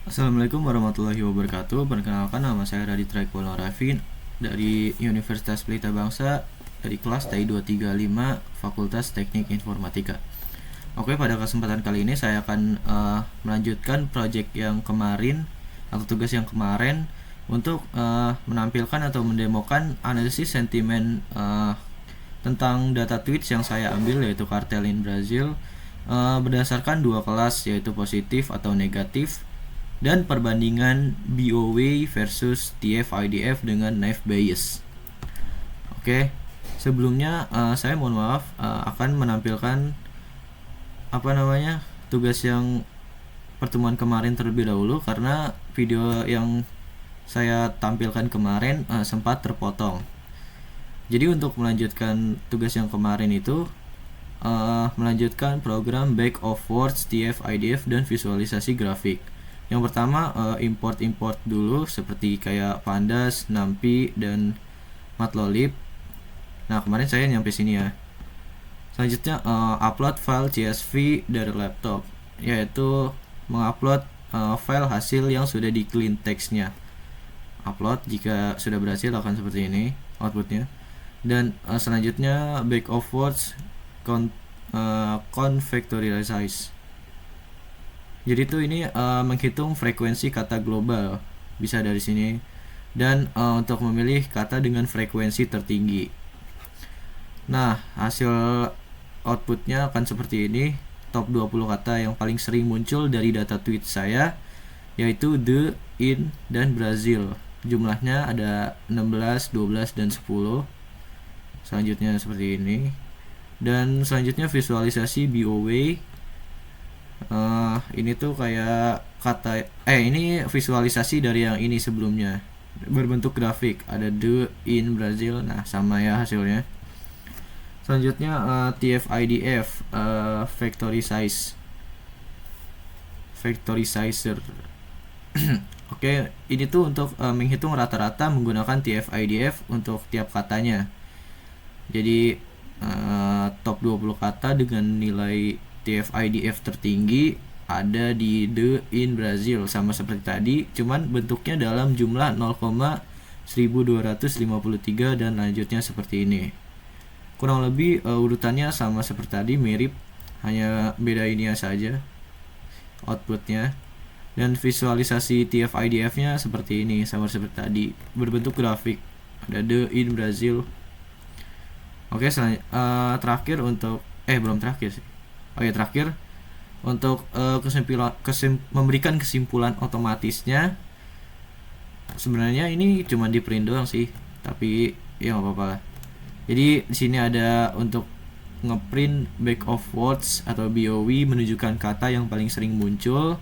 Assalamualaikum warahmatullahi wabarakatuh. Perkenalkan, nama saya Raditya Iqbal Rafin dari Universitas Pelita Bangsa dari kelas TI 235 Fakultas Teknik Informatika. Oke, pada kesempatan kali ini saya akan melanjutkan project yang kemarin atau tugas yang kemarin untuk menampilkan atau mendemokan analisis sentimen tentang data tweets yang saya ambil, yaitu kartel in Brazil, berdasarkan dua kelas, yaitu positif atau negatif dan perbandingan BOW versus TF-IDF dengan knife bias. Oke, sebelumnya saya mohon maaf akan menampilkan tugas yang pertemuan kemarin terlebih dahulu, karena video yang saya tampilkan kemarin sempat terpotong. Jadi untuk melanjutkan tugas yang kemarin itu melanjutkan program Back of Words, TF-IDF, dan visualisasi grafik. Yang pertama import dulu, seperti kayak Pandas, NumPy, dan Matplotlib. Nah, kemarin saya nyampe sini ya. Selanjutnya upload file CSV dari laptop, yaitu mengupload file hasil yang sudah di clean text-nya. Upload jika sudah berhasil akan seperti ini outputnya. Dan selanjutnya back of words confactorialize. Jadi itu ini menghitung frekuensi kata global, bisa dari sini, dan untuk memilih kata dengan frekuensi tertinggi. Nah, hasil outputnya akan seperti ini. Top 20 kata yang paling sering muncul dari data tweet saya, yaitu the, in, dan Brazil. Jumlahnya ada 16, 12, dan 10. Selanjutnya seperti ini. Dan selanjutnya visualisasi BOW. Ini tuh kayak kata ini visualisasi dari yang ini sebelumnya, berbentuk grafik, ada the, in, Brazil. Nah, sama ya hasilnya. Selanjutnya TF-IDF factorizer. Oke, ini tuh untuk menghitung rata-rata menggunakan TF-IDF untuk tiap katanya. Jadi top 20 kata dengan nilai TF-IDF tertinggi ada di the, in, Brazil, sama seperti tadi, cuman bentuknya dalam jumlah 0,1253 dan lanjutnya seperti ini. Kurang lebih urutannya sama seperti tadi, mirip, hanya beda ini saja outputnya. Dan visualisasi TF-IDF-nya seperti ini, sama seperti tadi, berbentuk grafik, ada the, in, Brazil. Oke, terakhir untuk belum terakhir sih. Terakhir untuk memberikan kesimpulan otomatisnya. Sebenarnya ini cuma di print doang sih, tapi ya nggak apa-apa lah. Jadi di sini ada untuk ngeprint back of words atau BOW, menunjukkan kata yang paling sering muncul.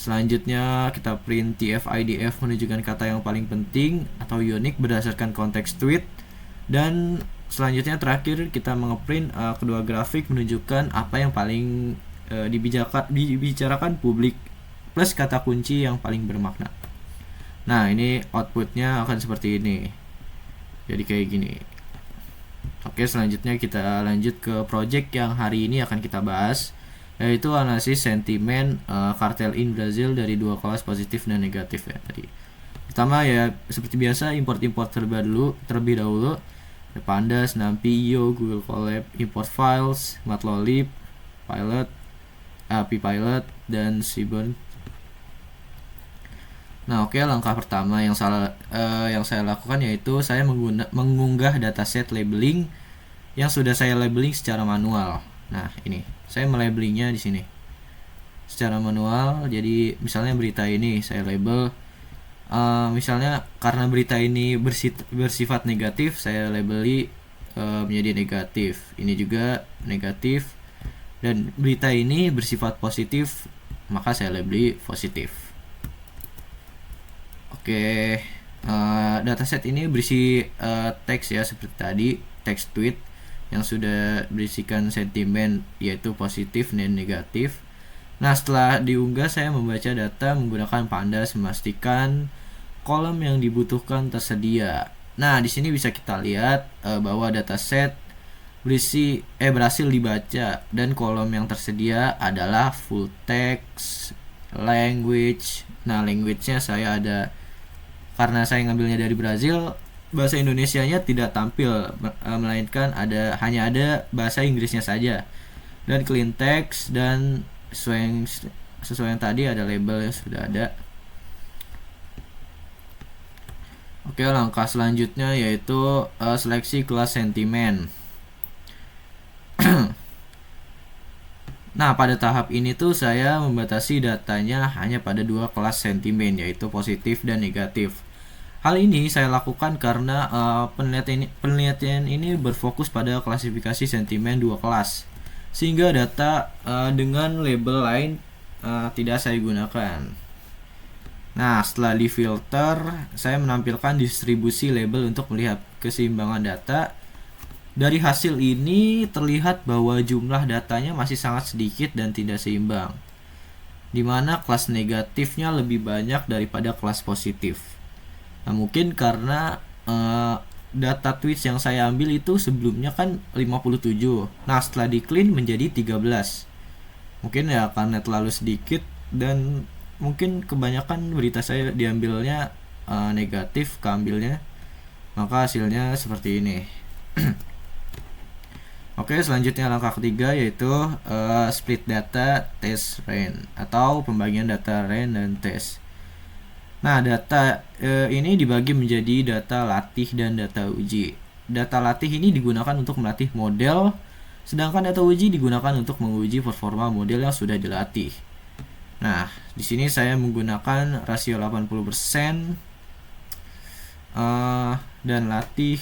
Selanjutnya kita print TF-IDF, menunjukkan kata yang paling penting atau unik berdasarkan konteks tweet. Dan selanjutnya terakhir kita mengeprint kedua grafik, menunjukkan apa yang paling dibicarakan publik plus kata kunci yang paling bermakna. Nah, ini outputnya akan seperti ini, jadi kayak gini. Oke, selanjutnya kita lanjut ke project yang hari ini akan kita bahas, yaitu analisis sentimen kartel in Brazil dari dua kelas positif dan negatif ya tadi. Pertama ya seperti biasa, import terlebih dahulu. Pandas, NumPy, IO, Google Colab, import files, Matplotlib, Pilot, PyPilot, dan Seaborn. Nah, oke, langkah pertama yang saya lakukan yaitu saya mengunggah dataset labeling yang sudah saya labeling secara manual. Nah, ini saya melabelingnya di sini secara manual. Jadi misalnya berita ini saya label, misalnya karena berita ini bersifat negatif, saya labeli menjadi negatif. Ini juga negatif. Dan berita ini bersifat positif, maka saya labeli positif. Oke, dataset ini berisi teks ya, seperti tadi, teks tweet yang sudah berisikan sentimen yaitu positif dan negatif. Nah, setelah diunggah saya membaca data menggunakan Pandas, memastikan kolom yang dibutuhkan tersedia. Nah, di sini bisa kita lihat bahwa dataset berhasil dibaca dan kolom yang tersedia adalah full text, language. Nah, language-nya saya ada, karena saya ngambilnya dari Brazil, bahasa Indonesianya tidak tampil, melainkan hanya ada bahasa Inggrisnya saja. Dan clean text, dan sesuai yang tadi ada label yang sudah ada. Oke, langkah selanjutnya yaitu seleksi kelas sentimen. Nah, pada tahap ini tuh saya membatasi datanya hanya pada 2 kelas sentimen, yaitu positif dan negatif. Hal ini saya lakukan karena penelitian ini berfokus pada klasifikasi sentimen 2 kelas, sehingga data dengan label lain tidak saya gunakan. Nah, setelah difilter, saya menampilkan distribusi label untuk melihat keseimbangan data. Dari hasil ini terlihat bahwa jumlah datanya masih sangat sedikit dan tidak seimbang, di mana kelas negatifnya lebih banyak daripada kelas positif. Nah, mungkin karena data tweets yang saya ambil itu sebelumnya kan 57. Nah, setelah di clean menjadi 13. Mungkin ya karena terlalu sedikit, dan mungkin kebanyakan berita saya diambilnya negatif keambilnya, maka hasilnya seperti ini. Oke, selanjutnya langkah ketiga yaitu split data test rain, atau pembagian data rain dan test. Nah, data ini dibagi menjadi data latih dan data uji. Data latih ini digunakan untuk melatih model, sedangkan data uji digunakan untuk menguji performa model yang sudah dilatih. Nah, di sini saya menggunakan rasio 80% dan latih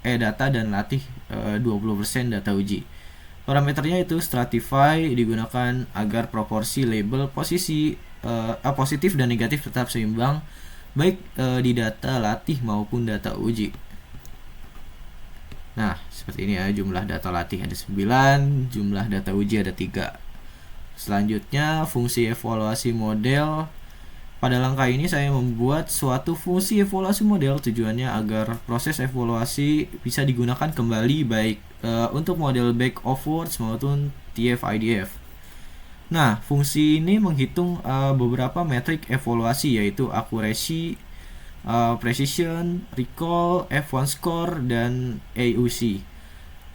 data dan latih 20% data uji. Parameternya itu stratify, digunakan agar proporsi label positif dan negatif tetap seimbang, baik di data latih maupun data uji. Nah, seperti ini ya, jumlah data latih ada 9, jumlah data uji ada 3. Selanjutnya, fungsi evaluasi model. Pada langkah ini saya membuat suatu fungsi evaluasi model, tujuannya agar proses evaluasi bisa digunakan kembali, baik untuk model back of words maupun TF-IDF. Nah, fungsi ini menghitung beberapa metrik evaluasi, yaitu accuracy, precision, recall, F1 score, dan AUC.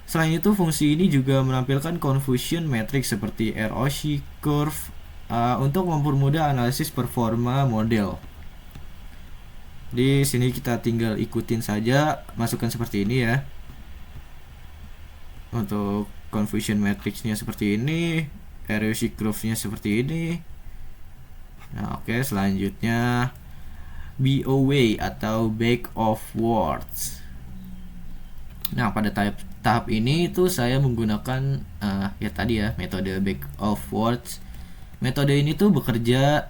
Selain itu, fungsi ini juga menampilkan confusion metric seperti ROC curve untuk mempermudah analisis performa model. Di sini kita tinggal ikutin saja, masukkan seperti ini ya. Untuk confusion matrixnya seperti ini, ROC curve-nya seperti ini. Nah, oke, selanjutnya BOW atau back of words. Nah, pada tahap ini itu saya menggunakan ya tadi ya, metode back of words. Metode ini tuh bekerja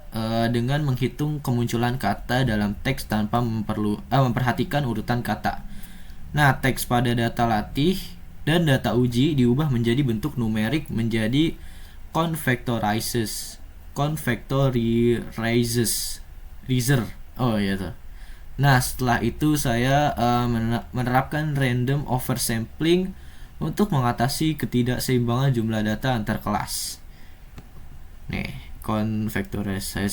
dengan menghitung kemunculan kata dalam teks tanpa memperhatikan urutan kata. Nah, teks pada data latih dan data uji diubah menjadi bentuk numerik menjadi convectorizes. Oh iya tuh. Nah, setelah itu saya menerapkan random oversampling untuk mengatasi ketidakseimbangan jumlah data antar kelas. Nih, convectorizer.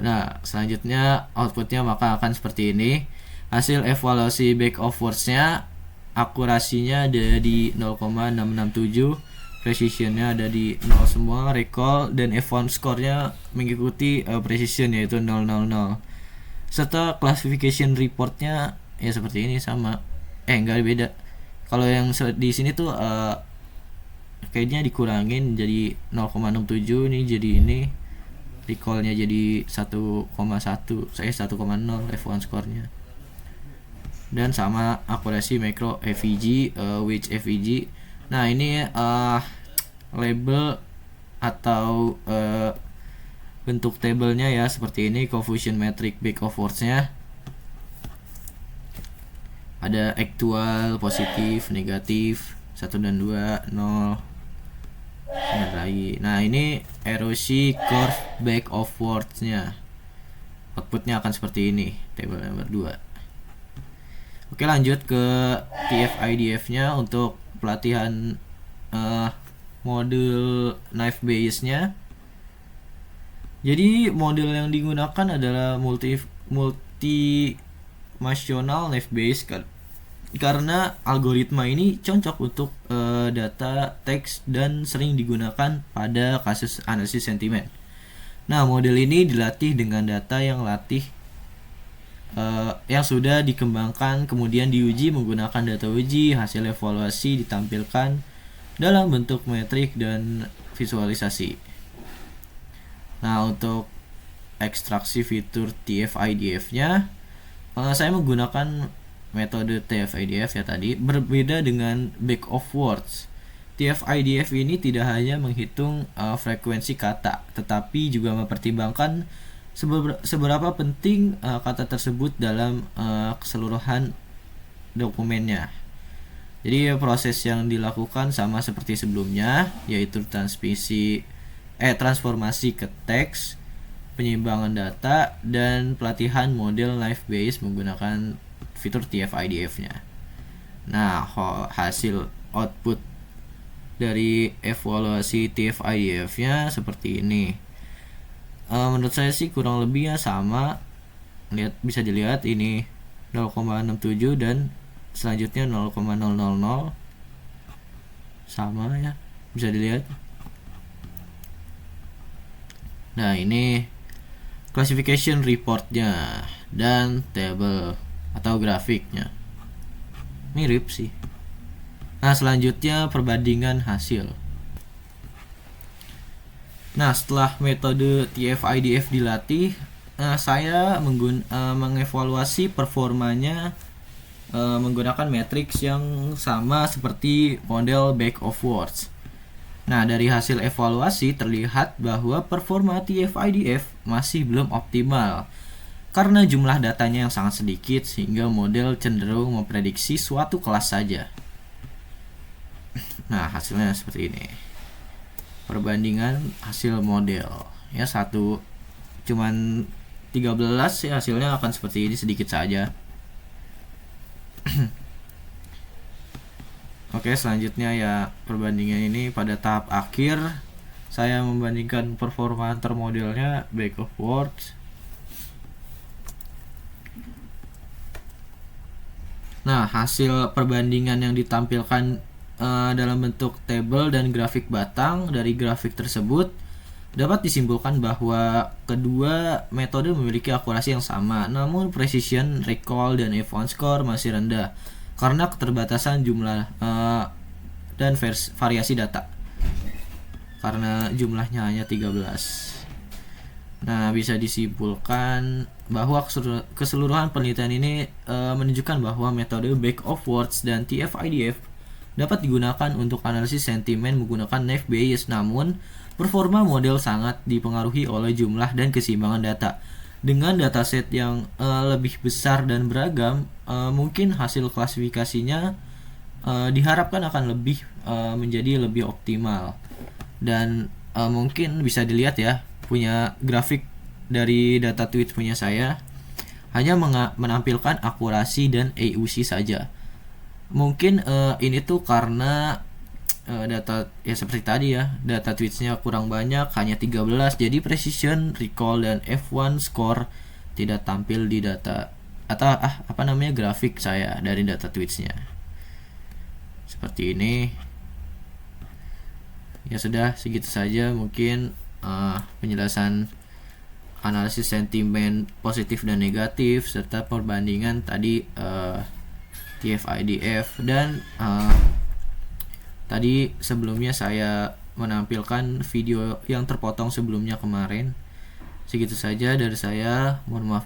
Nah, selanjutnya outputnya maka akan seperti ini. Hasil evaluasi back of words-nya, akurasinya ada di 0,667, precisionnya ada di 0 semua, recall dan F1 score-nya mengikuti precision yaitu 000. Serta classification report-nya ya seperti ini sama. Enggak beda. Kalau yang di sini tuh kayaknya dikurangin jadi 0,67, nih jadi ini recall-nya jadi 1,1, saya 1,0 F1 score-nya. Dan sama akurasi macro FEG, which FEG. Nah, ini label atau bentuk tabelnya ya seperti ini, confusion metric back of words-nya. Ada actual, positif, negatif, 1 dan 2, 0. Lagi. Nah, ini ROC curve back of words-nya. Outputnya akan seperti ini, tabel nomor 2. Oke, lanjut ke TF-IDF-nya untuk pelatihan model knife base-nya. Jadi model yang digunakan adalah multidimensional knife base karena algoritma ini cocok untuk data teks dan sering digunakan pada kasus analisis sentimen. Nah, model ini dilatih dengan data yang sudah dikembangkan, kemudian diuji menggunakan data uji, hasil evaluasi ditampilkan dalam bentuk metrik dan visualisasi. Nah, untuk ekstraksi fitur TF-IDF-nya, saya menggunakan metode TF-IDF ya tadi. Berbeda dengan back of words, TF-IDF ini tidak hanya menghitung frekuensi kata, tetapi juga mempertimbangkan seberapa penting kata tersebut dalam keseluruhan dokumennya. Jadi proses yang dilakukan sama seperti sebelumnya, yaitu transformasi ke teks, penyiimbangan data, dan pelatihan model knife base menggunakan fitur TF-IDF-nya. Nah, hasil output dari evaluasi TF-IDF-nya seperti ini. Menurut saya sih kurang lebihnya sama. Bisa dilihat ini 0,67 dan selanjutnya 0,000 sama ya, bisa dilihat. Nah, ini classification reportnya dan table atau grafiknya mirip sih. Nah, selanjutnya perbandingan hasil. Nah, setelah metode TF-IDF dilatih, saya mengevaluasi performanya menggunakan matriks yang sama seperti model back of words. Nah, dari hasil evaluasi terlihat bahwa performa TF-IDF masih belum optimal karena jumlah datanya yang sangat sedikit sehingga model cenderung memprediksi suatu kelas saja. Nah, hasilnya seperti ini. Perbandingan hasil model. Ya, cuman 13 ya, hasilnya akan seperti ini, sedikit saja. Oke, selanjutnya ya perbandingan ini pada tahap akhir saya membandingkan performa antar modelnya back of words. Nah, hasil perbandingan yang ditampilkan dalam bentuk tabel dan grafik batang. Dari grafik tersebut dapat disimpulkan bahwa kedua metode memiliki akurasi yang sama, namun precision, recall, dan F1 score masih rendah karena keterbatasan jumlah dan variasi data, karena jumlahnya hanya 13. Nah, bisa disimpulkan bahwa keseluruhan penelitian ini menunjukkan bahwa metode back of words dan TF-IDF dapat digunakan untuk analisis sentimen menggunakan knife base, namun performa model sangat dipengaruhi oleh jumlah dan keseimbangan data. Dengan dataset yang lebih besar dan beragam, mungkin hasil klasifikasinya diharapkan akan menjadi lebih optimal. Dan mungkin bisa dilihat ya, punya grafik dari data tweet punya saya hanya menampilkan akurasi dan AUC saja. Mungkin ini tuh karena data ya seperti tadi ya, data tweetsnya kurang banyak, hanya 13, jadi precision, recall, dan F1 score tidak tampil di data atau grafik saya dari data tweetsnya. Seperti ini. Ya sudah, segitu saja mungkin penjelasan analisis sentimen positif dan negatif serta perbandingan tadi TF-IDF, dan tadi sebelumnya saya menampilkan video yang terpotong sebelumnya kemarin. Segitu saja dari saya. Mohon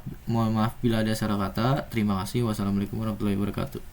maaf bila ada salah kata. Terima kasih. Wassalamualaikum warahmatullahi wabarakatuh.